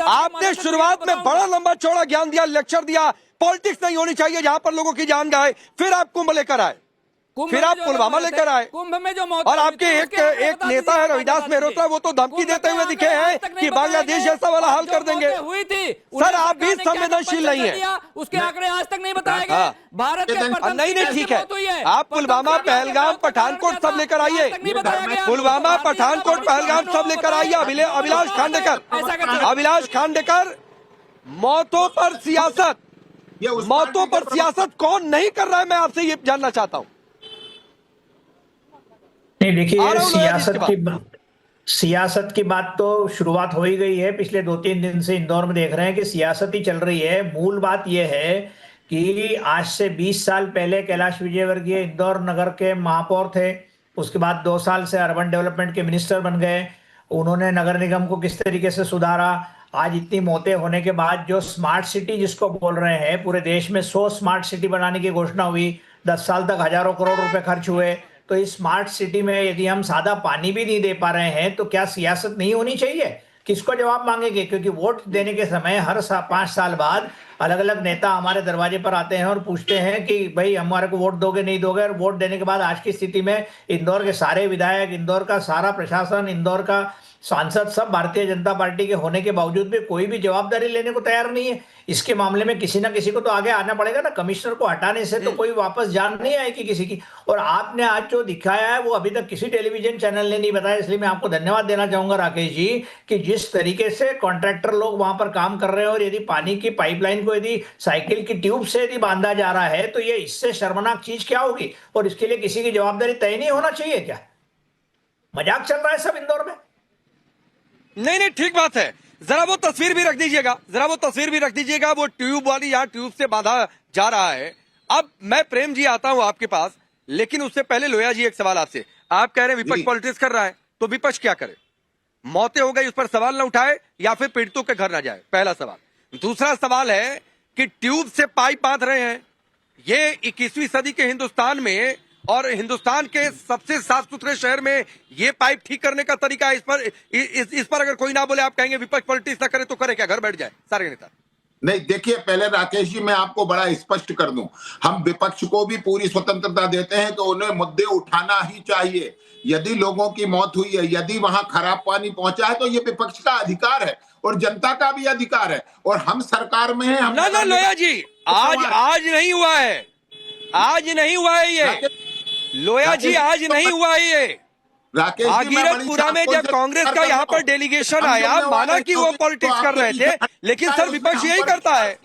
आपने शुरुआत में बड़ा लंबा चौड़ा ज्ञान दिया, लेक्चर दिया, पॉलिटिक्स नहीं होनी चाहिए जहां पर लोगों की जान जाए। फिर आप कुंभ लेकर आए, फिर आप पुलवामा लेकर आए, कुंभ में जो मौत और आपके एक नेता है रविदास मेहरोत्रा, वो तो धमकी देते हुए दिखे हैं कि बांग्लादेश जैसा वाला हाल कर देंगे। हुई थी सर आप भी संवेदनशील नहीं है, उसके आंकड़े आज तक नहीं बताए गए। भारत के नहीं ठीक है, आप पुलवामा पहलगाम पठानकोट सब लेकर आइए, पुलवामा पठानकोट पहलगाम सब लेकर आइए। अभिलाष खांडेकर मौतों पर सियासत, मौतों पर सियासत कौन नहीं कर रहा है, मैं आपसे ये जानना चाहता हूं। नहीं देखिए, सियासत की बात तो शुरुआत हो ही गई है। पिछले 2-3 दिन से इंदौर में देख रहे हैं कि सियासत ही चल रही है। मूल बात यह है कि आज से 20 साल पहले कैलाश विजयवर्गीय इंदौर नगर के महापौर थे, उसके बाद 2 साल से अर्बन डेवलपमेंट के मिनिस्टर बन गए। उन्होंने नगर निगम को किस तरीके से सुधारा। आज इतनी मौतें होने के बाद जो स्मार्ट सिटी जिसको बोल रहे हैं, पूरे देश में 100 स्मार्ट सिटी बनाने की घोषणा हुई, 10 साल तक हजारों करोड़ रुपए खर्च हुए। तो इस स्मार्ट सिटी में यदि हम सादा पानी भी नहीं दे पा रहे हैं तो क्या सियासत नहीं होनी चाहिए? किसको जवाब मांगेंगे? क्योंकि वोट देने के समय हर 5 साल बाद अलग अलग नेता हमारे दरवाजे पर आते हैं और पूछते हैं कि भाई हमारे को वोट दोगे नहीं दोगे। और वोट देने के बाद आज की स्थिति में इंदौर के सारे विधायक, इंदौर का सारा प्रशासन, इंदौर का सांसद सब भारतीय जनता पार्टी के होने के बावजूद भी कोई भी जवाबदारी लेने को तैयार नहीं है। इसके मामले में किसी ना किसी को तो आगे आना पड़ेगा ना। कमिश्नर को हटाने से तो कोई वापस जान नहीं आएगी किसी की। और आपने आज जो दिखाया है वो अभी तक किसी टेलीविजन चैनल ने नहीं बताया, इसलिए मैं आपको धन्यवाद देना चाहूंगा राकेश जी कि जिस तरीके से कॉन्ट्रैक्टर लोग वहां पर काम कर रहे हैं और यदि पानी की पाइपलाइन को यदि साइकिल की ट्यूब से यदि बांधा जा रहा है तो ये इससे शर्मनाक चीज क्या होगी? और इसके लिए किसी की जवाबदारी तय नहीं होना चाहिए क्या? मजाक चल रहा है सब इंदौर में। नहीं ठीक बात है, जरा वो तस्वीर भी रख दीजिएगा, वो ट्यूब वाली यहाँ ट्यूब से बांधा जा रहा है। अब मैं प्रेम जी आता हूँ आपके पास, लेकिन उससे पहले लोया जी एक सवाल आपसे। आप कह रहे हैं विपक्ष पॉलिटिक्स कर रहा है, तो विपक्ष क्या करे? मौतें हो गई उस पर सवाल न उठाए या फिर पीड़ितों के घर न जाए, पहला सवाल। दूसरा सवाल है कि ट्यूब से पाइप बांध रहे हैं, ये 21वीं सदी के हिंदुस्तान में और हिंदुस्तान के सबसे साफ सुथरे शहर में ये पाइप ठीक करने का तरीका है। इस पर अगर कोई ना बोले, आप कहेंगे विपक्ष पॉलिटिक्स ना करे तो करे क्या? घर बैठ जाए सारे नेता? नहीं देखिए, पहले राकेश जी मैं आपको बड़ा स्पष्ट कर दूं, हम विपक्ष को भी पूरी स्वतंत्रता देते हैं तो उन्हें मुद्दे उठाना ही चाहिए। यदि लोगों की मौत हुई है, यदि वहां खराब पानी पहुंचा है तो ये विपक्ष का अधिकार है और जनता का भी अधिकार है। और हम सरकार में हैं। ना लोया जी, आज नहीं हुआ है, आज नहीं हुआ है ये लोया जी, आज नहीं हुआ है ये। भागीरथपुरा में जब कांग्रेस का यहाँ पर डेलीगेशन आया, माना कि वो पॉलिटिक्स कर रहे थे, लेकिन सर विपक्ष यही करता है।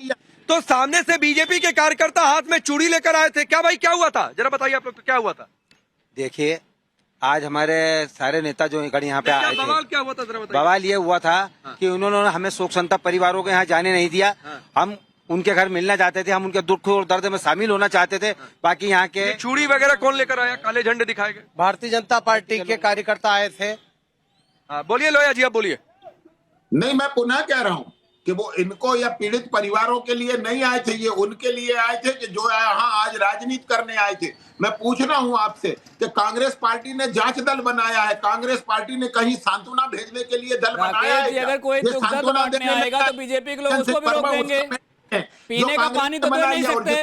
तो सामने से बीजेपी के कार्यकर्ता हाथ में चूड़ी लेकर आए थे। क्या भाई क्या हुआ था, जरा बताइए आप लोग को क्या हुआ था? देखिए, आज हमारे सारे नेता जो यहाँ पे आए थे, बवाल क्या हुआ था जरा बताइए। बवाल ये हुआ था कि उन्होंने हमें शोक संतप्त परिवारों के यहाँ जाने नहीं दिया। हम उनके घर मिलना चाहते थे, हम उनके दुख और दर्द में शामिल होना चाहते थे। बाकी यहाँ के चूड़ी वगैरह कौन लेकर आया? काले झंडे दिखाए गए, भारतीय जनता पार्टी के कार्यकर्ता आए थे। बोलिए लोया जी, आप बोलिए। नहीं, मैं पुनः कह रहा हूं कि वो इनको या पीड़ित परिवारों के लिए नहीं आए थे, ये उनके लिए आए थे कि जो यहाँ आज राजनीति करने आए थे। मैं पूछ रहा हूं आपसे कि कांग्रेस पार्टी ने जांच दल बनाया है, कांग्रेस पार्टी ने कहीं सांत्वना भेजने के लिए दल बनाया है क्या? अगर कोई दुख दर्द बांटने आएगा तो बीजेपी के लोग उसको भी रोक देंगे। पीने का पानी तो दे नहीं सकते,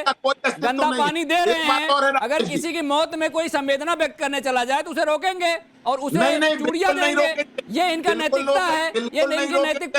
गंदा पानी दे रहे हैं। अगर किसी की मौत में कोई संवेदना व्यक्त करने चला जाए तो उसे रोकेंगे और उसे चूड़ियां देंगे। ये इनका नैतिकता है, ये इनकी नैतिक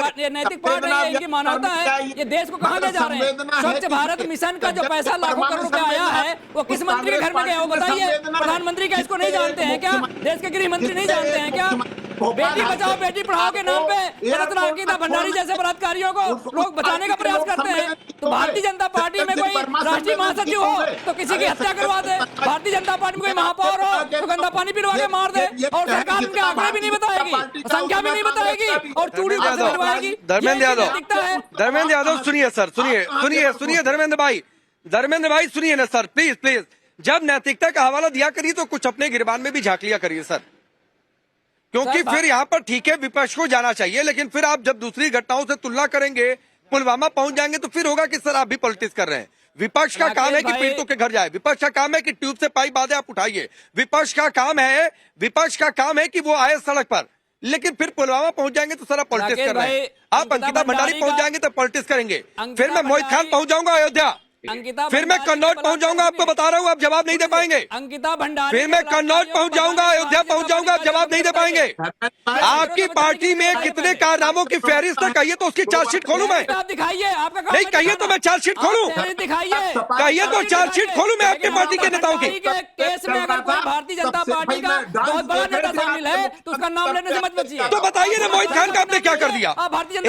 पार्ट है, ये इनकी मानवता है। ये देश को कहां ले जा रहे हैं? स्वच्छ भारत मिशन का जो पैसा लाखों करोड़ रुपया आया है वो किस मंत्री के घर में गया वो बताइए। प्रधानमंत्री क्या इसको नहीं जानते हैं क्या? देश के गृह मंत्री नहीं जानते हैं क्या? बेटी बचाओ बेटी पढ़ाओ के नाम पे रत्न अंकिता भंडारी जैसे बलात्कारियों को लोग बचाने का प्रयास करते हैं। तो भारतीय जनता पार्टी में कोई राष्ट्रीय महासचिव हो तो किसी की हत्या करवा दे, भारतीय जनता पार्टी में कोई महापौर हो तो गंदा पानी पिलवा के मार दे, और सरकार उनके आंकड़े भी नहीं बताएगी, संख्या भी नहीं बताएगी और चूड़ी बनवाएगी। धर्मेंद्र यादव सुनिए सर, सुनिए धर्मेंद्र भाई सुनिए ना सर, प्लीज। जब नैतिकता का हवाला दिया करिए तो कुछ अपने गिरबान में भी झांक लिया करिए सर, क्योंकि फिर यहाँ पर ठीक है विपक्ष को जाना चाहिए, लेकिन फिर आप जब दूसरी घटनाओं से तुलना करेंगे, पुलवामा पहुंच जाएंगे तो फिर होगा कि सर आप भी पॉलिटिक्स कर रहे हैं। विपक्ष का काम है कि पीड़ितों के घर जाए, विपक्ष का काम है कि ट्यूब से पाइप बांधे आप उठाइए, विपक्ष का काम है कि वो आए सड़क पर, लेकिन फिर पुलवामा पहुंच जाएंगे तो सर आप पॉलिटिक्स कर रहे हैं। आप अंकिता भंडारी पहुंच जाएंगे तो पॉलिटिक्स करेंगे, फिर मैं मोहित खान पहुंच जाऊंगा अयोध्या, फिर मैं कन्नौज पहुंच जाऊंगा, आपको बता रहा हूँ आप जवाब नहीं दे पाएंगे। अंकिता भंडारी फिर मैं कन्नौज पहुंच जाऊंगा, अयोध्या पहुंच जाऊंगा, आप जवाब नहीं दे पाएंगे। आपकी पार्टी में कितने कारनामों की फहरिस्त है, कहिए तो उसकी चार्जशीट खोलूं मैं? दिखाइए, आपका नहीं कहिए तो मैं चार्जशीट खोलूं, दिखाइए, कहिए तो चार्जशीट खोलूं मैं आपकी पार्टी के नेताओं की। केस में अगर कोई भारतीय जनता पार्टी का बहुत बड़ा नेता शामिल है तो उसका नाम लेने से मत बचिए। तो बताइए ना मोहित खान का आपने क्या कर दिया?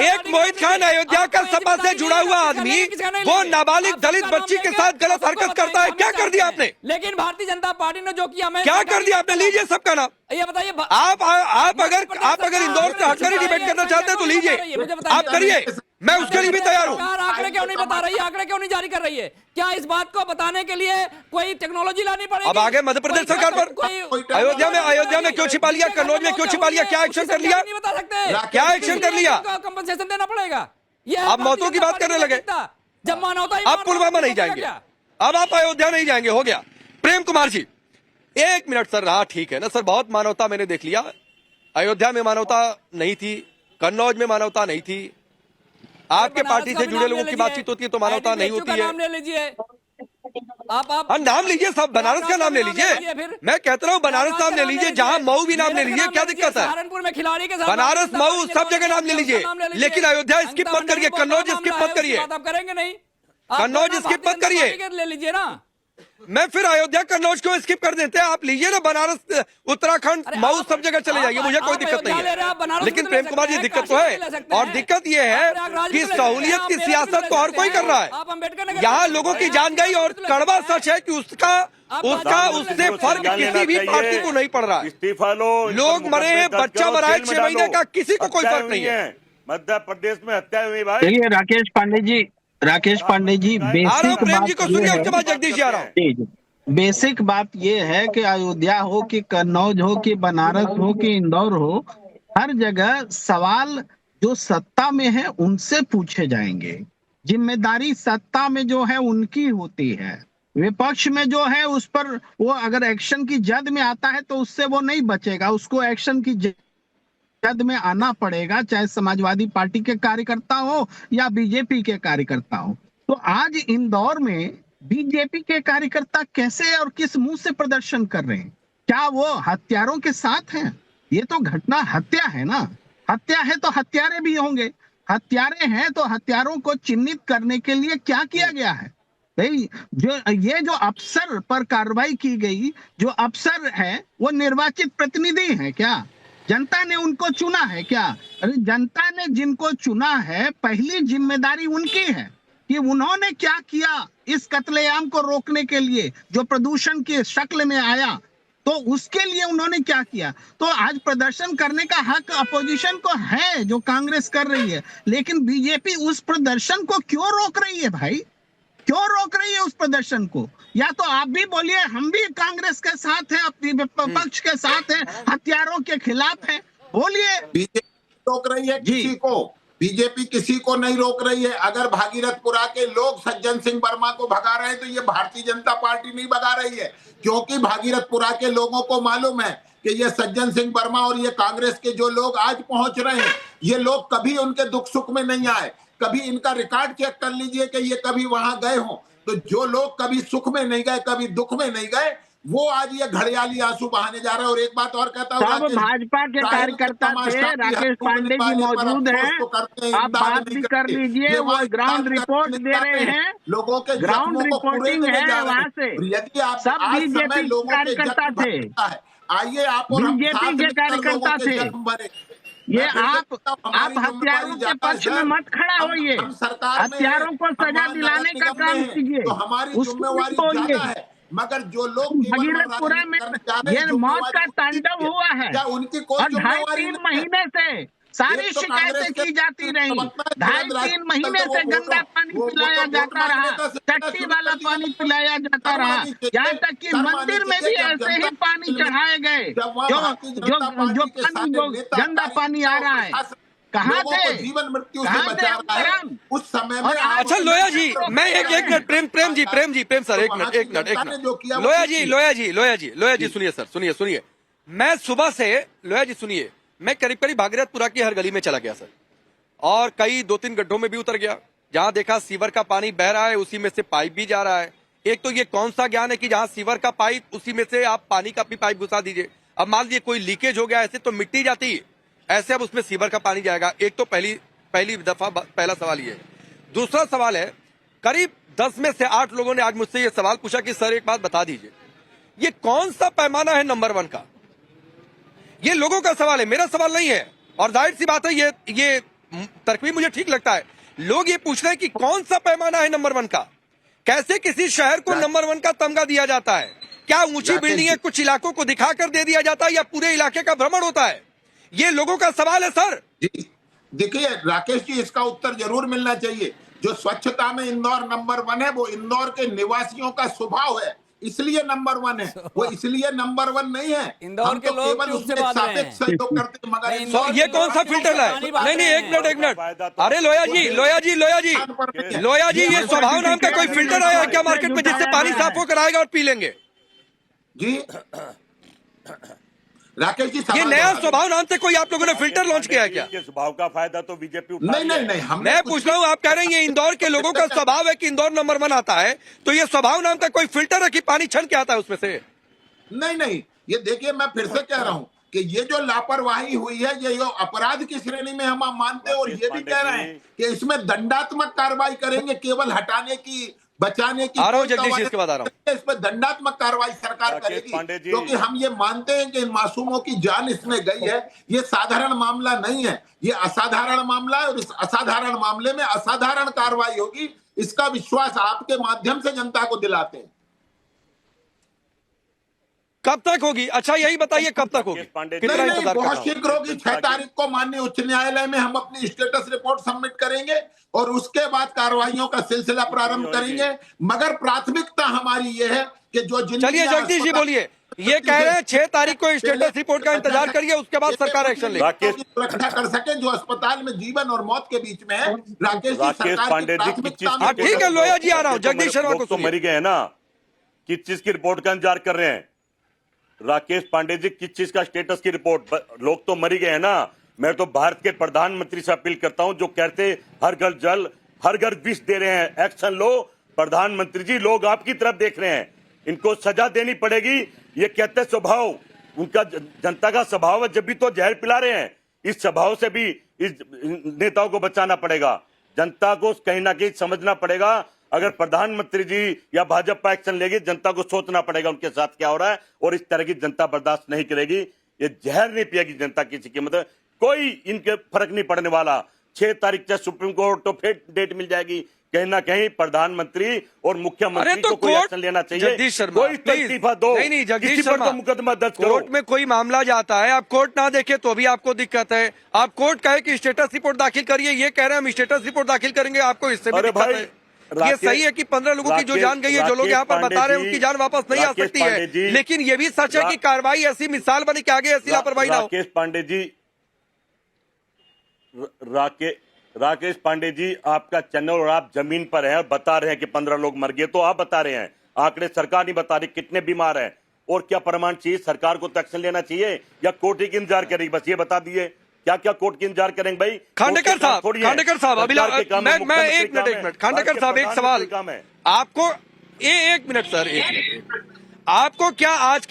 एक मोहित खान अयोध्या का सपा से जुड़ा हुआ आदमी, वो नाबालिग दलित बच्ची के साथ गलत हरकत करता है, क्या कर दिया आपने? लेकिन भारतीय जनता पार्टी ने जो किया, मैं क्या कर दिया आपने? लीजिए सबका नाम, ये बताइए। आप अगर इंदौर से हटकर ही डिबेट करना चाहते हैं तो लीजिए, आप करिए, मैं उसके लिए भी तैयार हूँ। आंकड़े क्यों नहीं बता रही है, आंकड़े क्यों नहीं जारी कर रही है? क्या इस बात को बताने के लिए कोई टेक्नोलॉजी लानी पड़ेगी? अब आगे मध्य प्रदेश सरकार पर अयोध्या में क्यों छिपा लिया, कन्नौज में क्यों छिपा लिया, क्या एक्शन कर लिया? नहीं बता सकते, क्या एक्शन कर लिया? कंपनसेशन देना पड़ेगा। आप मौतों की बात करने लगे, जब मानवता, आप पुलवामा नहीं जाएंगे, अब आप अयोध्या नहीं जाएंगे, हो गया। प्रेम कुमार जी 1 मिनट सर, रहा ठीक है ना सर, बहुत मानवता मैंने देख लिया, अयोध्या में मानवता नहीं थी, कन्नौज में मानवता नहीं थी, आपके पार्टी से जुड़े लोगों की बातचीत होती है तो मानवता नहीं होती है। नाम ले लीजिए आप नाम लीजिए, सब बनारस का नाम ले लीजिए, मैं कहता हूँ बनारस नाम ले लीजिए, जहाँ मऊ भी नाम ले लीजिए, क्या दिक्कत है? सहारनपुर में खिलाड़ी के साथ बनारस मऊ सब जगह नाम ले लीजिए, लेकिन अयोध्या स्किप मत करिए, कन्नौज स्किप मत करिए, आप करेंगे नहीं, कन्नौज स्किप मत करिए। ले लीजिए ना, मैं फिर अयोध्या कन्नौज क्यों स्किप कर देते हैं? आप लीजिए ना बनारस, उत्तराखंड, मऊ सब जगह चले जाइए, मुझे कोई दिक्कत नहीं है। लेकिन प्रेम कुमार ये दिक्कत तो है, और दिक्कत ये है कि सहूलियत की सियासत तो हर कोई कर रहा है। यहाँ लोगों की जान गई, और कड़वा सच है कि उससे फर्क किसी भी पार्टी को नहीं पड़ रहा। इस्तीफा लो, लोग मरे हैं, बच्चा मरा है 6 महीने का, किसी को कोई फर्क नहीं है। मध्य प्रदेश में हत्या हुई भाई। देखिए राकेश पांडे जी बेसिक बात को सुनिए, उसके बाद जगदीश जी आ रहा हूं। बेसिक बात ये है कि अयोध्या हो कि कन्नौज हो कि बनारस हो कि इंदौर हो, हर जगह सवाल जो सत्ता में है उनसे पूछे जाएंगे। जिम्मेदारी सत्ता में जो है उनकी होती है, विपक्ष में जो है उस पर वो अगर एक्शन की जद में आता है तो उससे वो नहीं बचेगा, उसको एक्शन की जद में आना पड़ेगा, चाहे समाजवादी पार्टी के कार्यकर्ता हो या बीजेपी के कार्यकर्ता हो। तो आज इंदौर में बीजेपी के कार्यकर्ता कैसे और किस मुंह से प्रदर्शन कर रहे हैं? क्या वो हत्यारों के साथ हैं? ये तो घटना हत्या है ना, हत्या है तो हत्यारे भी होंगे, हत्यारे हैं तो हत्यारों को चिन्हित करने के लिए क्या किया गया है? भाई जो अफसर पर कार्रवाई की गई, जो अफसर है वो निर्वाचित प्रतिनिधि है क्या? जनता ने उनको चुना है क्या? अरे जनता ने जिनको चुना है, पहली जिम्मेदारी उनकी है कि उन्होंने क्या किया इस कत्लेआम को रोकने के लिए, जो प्रदूषण की शक्ल में आया, तो उसके लिए उन्होंने क्या किया। तो आज प्रदर्शन करने का हक अपोजिशन को है जो कांग्रेस कर रही है, लेकिन बीजेपी उस प्रदर्शन को क्यों रोक रही है भाई? क्यों रोक रही है उस प्रदर्शन को? या तो आप भी बोलिए हम भी कांग्रेस के साथ हैं, अपनी विपक्ष के साथ हैं, हथियारों के खिलाफ हैं, बोलिए। रोक रही है किसी को, बीजेपी किसी को नहीं रोक रही है। अगर भागीरथपुरा के लोग सज्जन सिंह वर्मा को भगा रहे हैं तो ये भारतीय जनता पार्टी नहीं भगा रही है, क्योंकि भागीरथपुरा के लोगों को मालूम है कि ये सज्जन सिंह वर्मा और ये कांग्रेस के जो लोग आज पहुंच रहे हैं, ये लोग कभी उनके दुख सुख में नहीं आए। कभी इनका रिकॉर्ड चेक कर लीजिए कि ये कभी वहां गए हों। तो जो लोग कभी सुख में नहीं गए, कभी दुख में नहीं गए, वो आज ये घड़ियाली आंसू बहाने जा रहे हैं। और एक बात और कहता हूँ, भाजपा के कार्यकर्ता थे, राकेश पांडे जी मौजूद हैं, आप बात भी कर लीजिए। वो ग्राउंड रिपोर्ट दे रहे हैं, लोगों के ग्राउंड रिपोर्टिंग है वहाँ से। यदि आप सब बीजेपी कार्यकर्ता थे, आइए आप और बीजेपी के कार्यकर्ता थे। ये आप हथियारों के पक्ष में मत खड़ा होइए, हथियारों को सजा दिलाने का काम कीजिए, तो हमारी जिम्मेवारी ज्यादा है। मगर जो लोग भागीरथपुरा में ये मौत का तांडव हुआ है, उनकी कोई और 2.5-3 महीने से सारी शिकायतें की जाती रही। 2.5-3 महीने से गंदा पानी पिलाया जाता रहा, चट्टी वाला पानी पिलाया जाता रहा, यहाँ तक कि मंदिर में भी ऐसे ही पानी चढ़ाए गए। जो गंदा पानी आ रहा है, कहाँ थे? जीवन मृत्यु से बचा रहा है उस समय में। अच्छा लोया जी, मैं एक मिनट प्रेम सर, एक मिनट लोया जी सुनिए। मैं सुबह से लोया जी सुनिए, मैं करीब भागीरथपुरा की हर गली में चला गया सर, और कई 2-3 गड्ढों में भी उतर गया। जहां देखा सीवर का पानी बह रहा है, उसी में से पाइप भी जा रहा है। एक तो ये कौन सा ज्ञान है कि जहां सीवर का पाइप, उसी में से आप पानी का भी पाइप घुसा दीजिए। अब मान लीजिए कोई लीकेज हो गया, ऐसे तो मिट्टी जाती है, ऐसे अब उसमें सीवर का पानी जाएगा। एक तो पहला सवाल ये है। दूसरा सवाल है, करीब 10 में से 8 लोगों ने आज मुझसे ये सवाल पूछा कि सर एक बात बता दीजिए, ये कौन सा पैमाना है नंबर 1 का? ये लोगों का सवाल है, मेरा सवाल नहीं है। और जाहिर सी बात है, ये तर्क भी मुझे ठीक लगता है। लोग ये पूछ रहे हैं कि कौन सा पैमाना है नंबर 1 का? कैसे किसी शहर को नंबर 1 का तमगा दिया जाता है? क्या ऊंची बिल्डिंगें कुछ इलाकों को दिखाकर दे दिया जाता है, या पूरे इलाके का भ्रमण होता है? ये लोगों का सवाल है सर। देखिए राकेश जी, इसका उत्तर जरूर मिलना चाहिए। जो स्वच्छता में इंदौर नंबर 1 है, वो इंदौर के निवासियों का स्वभाव है, इसलिए नंबर 1 है। वो इसलिए नंबर 1 नहीं है। इंदौर के लोग केवल उसके सापेक्ष सहयोग करते हैं। मगर ये कौन सा फिल्टर है? नहीं, एक मिनट। अरे लोया जी, ये स्वभाव नाम का कोई फिल्टर आया क्या मार्केट में, जिससे पानी साफ होकर आएगा और पी लेंगे? जी राकेश जी, ये नया स्वभाव नाम से कोई आप लोगों ने फिल्टर लॉन्च किया है क्या? स्वभाव का फायदा तो बीजेपी नहीं, मैं पूछ रहा हूँ, आप कह रहे हैं ये इंदौर के लोगों का स्वभाव है कि इंदौर नंबर 1 आता है, तो ये स्वभाव नाम का कोई फिल्टर है कि पानी छन के आता है उसमें से? नहीं, ये देखिए, मैं फिर से कह रहा हूँ कि ये जो लापरवाही हुई है, ये अपराध की श्रेणी में हम मानते हैं। और ये भी कह रहे हैं कि इसमें दंडात्मक कार्रवाई करेंगे, केवल हटाने की, बचाने की। जगदीश इसके बाद आ रहा हूं। इस पर दंडात्मक कार्रवाई सरकार करेगी, क्योंकि हम ये मानते हैं कि इन मासूमों की जान इसमें गई है। ये साधारण मामला नहीं है, ये असाधारण मामला है, और इस असाधारण मामले में असाधारण कार्रवाई होगी, इसका विश्वास आपके माध्यम से जनता को दिलाते हैं। कब तक होगी? अच्छा यही बताइए, कब तक होगी? नहीं, बहुत शीघ्र होगी। 6 तारीख को माननीय उच्च न्यायालय में हम अपनी स्टेटस रिपोर्ट सबमिट करेंगे, और उसके बाद कार्रवाइयों का सिलसिला प्रारंभ करेंगे। मगर प्राथमिकता हमारी ये है कि जो चलिए जगदीश जी बोलिए, ये कह रहे हैं 6 तारीख को स्टेटस रिपोर्ट का इंतजार करिए, उसके बाद सरकार एक्शन लेगी, सुरक्षा कर सके जो अस्पताल में जीवन और मौत के बीच में है। राकेश जी, सरकार की प्राथमिकता। ठीक है लोया जी, आ रहा हूँ। जगदीश शर्मा को तो मरी गए ना, किस चीज की रिपोर्ट का इंतजार कर रहे हैं? राकेश पांडे जी, किस चीज का स्टेटस की रिपोर्ट? लोग तो मरी गए हैं ना। मैं तो भारत के प्रधानमंत्री से अपील करता हूं, जो कहते हर घर जल हर घर विष दे रहे हैं, एक्शन लो। प्रधानमंत्री जी, लोग आपकी तरफ देख रहे हैं, इनको सजा देनी पड़ेगी। ये कहते स्वभाव उनका जनता का स्वभाव है, जब भी तो जहर पिला रहे हैं। इस स्वभाव से भी इस नेताओं को बचाना पड़ेगा, जनता को कहीं ना कहीं समझना पड़ेगा। अगर प्रधानमंत्री जी या भाजपा एक्शन लेगी, जनता को सोचना पड़ेगा उनके साथ क्या हो रहा है, और इस तरह की जनता बर्दाश्त नहीं करेगी। ये जहर नहीं पिएगी जनता किसी की, मतलब कोई इनके फर्क नहीं पड़ने वाला। 6 तारीख से सुप्रीम कोर्ट तो फिर डेट मिल जाएगी। कहीं ना कहीं प्रधानमंत्री और मुख्यमंत्री को कोई एक्शन लेना चाहिए। जगदीश शर्मा, कोई इस्तीफा दो। नहीं जगदीश शर्मा, तो मुकदमा दर्ज करो। कोर्ट में कोई मामला जाता है, आप कोर्ट ना देखे तो भी आपको दिक्कत है। आप कोर्ट कहे कि स्टेटस रिपोर्ट दाखिल करिए, ये कह रहे हैं हम स्टेटस रिपोर्ट दाखिल करेंगे, आपको इससे भी दिक्कत है। ये सही है कि 15 लोगों की जो जान गई है, जो लोग यहाँ पर बता रहे हैं उनकी जान वापस नहीं आ सकती है, लेकिन ये भी सच है कि कार्रवाई ऐसी मिसाल बनी कि आगे ऐसी लापरवाही ना हो। राकेश पांडे जी, राकेश पांडे जी, आपका चैनल और आप जमीन पर हैं और बता रहे हैं कि 15 लोग मर गए, तो आप बता रहे हैं, आंकड़े सरकार नहीं बता रही कितने बीमार हैं, और क्या प्रमाण चाहिए? सरकार को तो एक्शन लेना चाहिए या कोर्ट की इंतजार करेगी? बस ये बता दिए, क्या क्या कोर्ट की इंतजार करेंगे भाई? खांडेकर साहब, मैं एक मिनट खांडेकर साहब, एक सवाल आपको, एक मिनट सर, एक मिनट। आपको क्या आज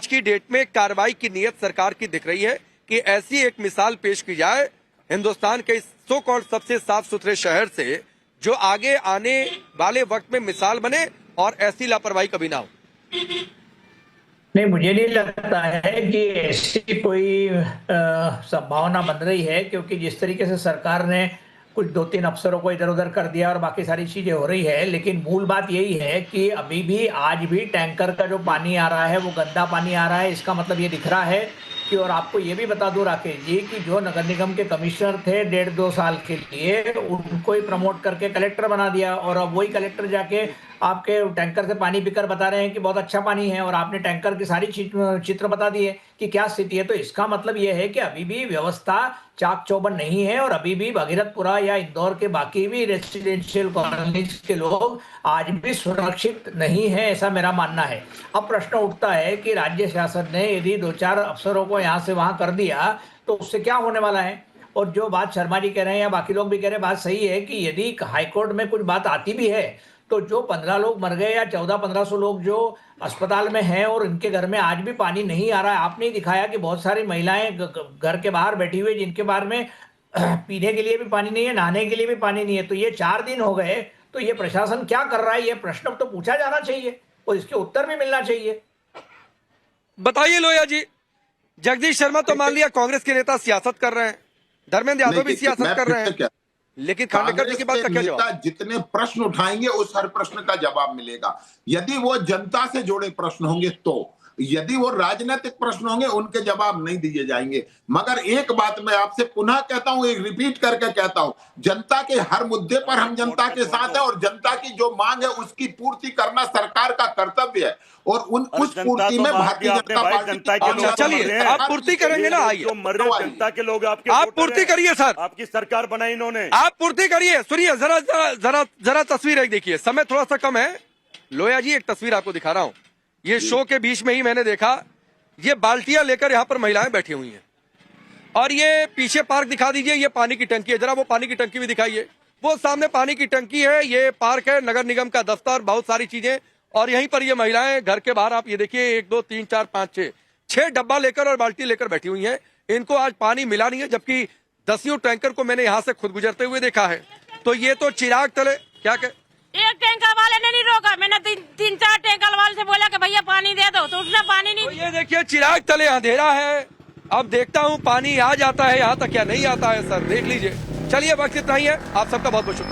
की डेट में कार्रवाई की नीयत सरकार की दिख रही है कि ऐसी एक मिसाल पेश की जाए हिंदुस्तान के सो कॉल्ड सबसे साफ सुथरे शहर से, जो आगे आने वाले वक्त में मिसाल बने और ऐसी लापरवाही कभी ना हो? नहीं, मुझे नहीं लगता है कि ऐसी कोई संभावना बन रही है, क्योंकि जिस तरीके से सरकार ने कुछ 2-3 अफसरों को इधर उधर कर दिया और बाकी सारी चीजें हो रही है, लेकिन मूल बात यही है कि अभी भी आज भी टैंकर का जो पानी आ रहा है वो गंदा पानी आ रहा है। इसका मतलब ये दिख रहा है कि, और आपको ये भी बता दूं राकेश जी, कि जो नगर निगम के कमिश्नर थे 1.5-2 साल के लिए, उनको ही प्रमोट करके कलेक्टर बना दिया, और अब वही कलेक्टर जाके आपके टैंकर से पानी पीकर बता रहे हैं कि बहुत अच्छा पानी है, और आपने टैंकर की सारी चित्र बता दिए कि क्या स्थिति है। तो इसका मतलब ये है कि अभी भी व्यवस्था चाक चौबंद नहीं है, और अभी भी भगीरथपुरा या इंदौर के बाकी भी रेसिडेंशियल कॉलोनीज के लोग आज भी सुरक्षित नहीं है, ऐसा मेरा मानना है। अब प्रश्न उठता है कि राज्य शासन ने यदि 2-4 अफसरों को यहाँ से वहां कर दिया तो उससे क्या होने वाला है। और जो बात शर्मा जी कह रहे हैं या बाकी लोग भी कह रहे हैं, बात सही है कि यदि हाईकोर्ट में कुछ बात आती भी है तो जो 15 लोग मर गए या 1400-1500 लोग जो अस्पताल में हैं और इनके घर में आज भी पानी नहीं आ रहा है, आपने ही दिखाया कि बहुत सारी महिलाएं घर के बाहर बैठी हुई जिनके बारे में पीने के लिए भी पानी नहीं है, नहाने के लिए भी पानी नहीं है। तो ये 4 दिन हो गए, तो ये प्रशासन क्या कर रहा है, ये प्रश्न तो पूछा जाना चाहिए और इसके उत्तर भी मिलना चाहिए। बताइए लोया जी, जगदीश शर्मा तो मान लिया कांग्रेस के नेता सियासत कर रहे हैं, धर्मेंद्र यादव भी सियासत कर रहे हैं, लेकिन खांडेकर जी की बात का क्या जवाब? जितने प्रश्न उठाएंगे उस हर प्रश्न का जवाब मिलेगा। यदि वो जनता से जुड़े प्रश्न होंगे तो, यदि वो राजनीतिक प्रश्न होंगे उनके जवाब नहीं दिए जाएंगे। मगर एक बात मैं आपसे पुनः कहता हूं, एक रिपीट करके कहता हूं, जनता के हर मुद्दे पर हम जनता के साथ हैं, और जनता की जो मांग है उसकी पूर्ति करना सरकार का कर्तव्य है, और उस पूर्ति में भारतीय जनता पार्टी। चलिए, आप पूर्ति करेंगे ना, आइए जनता के लोग आपके, आप पूर्ति करिए सर, आपकी सरकार बनाई इन्होंने, आप पूर्ति करिए। सुनिए जरा तस्वीर एक देखिए, समय थोड़ा सा कम है। लोया जी, एक तस्वीर आपको दिखा रहा हूं, ये शो के बीच में ही मैंने देखा, ये बाल्टियां लेकर यहाँ पर महिलाएं बैठी हुई हैं, और ये पीछे पार्क दिखा दीजिए, ये पानी की टंकी है, जरा वो पानी की टंकी भी दिखाइए, वो सामने पानी की टंकी है, ये पार्क है, नगर निगम का दफ्तर, बहुत सारी चीजें, और यहीं पर ये महिलाएं घर के बाहर, आप ये देखिए 1 2 3 4 5 6 डब्बा लेकर और बाल्टी लेकर बैठी हुई हैं। इनको आज पानी मिला नहीं है, जबकि 10 टैंकर को मैंने यहाँ से खुद गुजरते हुए देखा है। तो ये तो चिराग तले क्या एक टैंकर वाले ने नहीं रोका, मैंने 3-4 टैंकर वाले से बोला कि भैया पानी दे दो, तो उसने पानी नहीं। तो ये देखिए चिराग तले अंधेरा है, अब देखता हूँ पानी आ जाता है यहाँ तक क्या नहीं आता है सर, देख लीजिए। चलिए, वक्त इतना ही है, आप सबका बहुत बहुत शुक्रिया।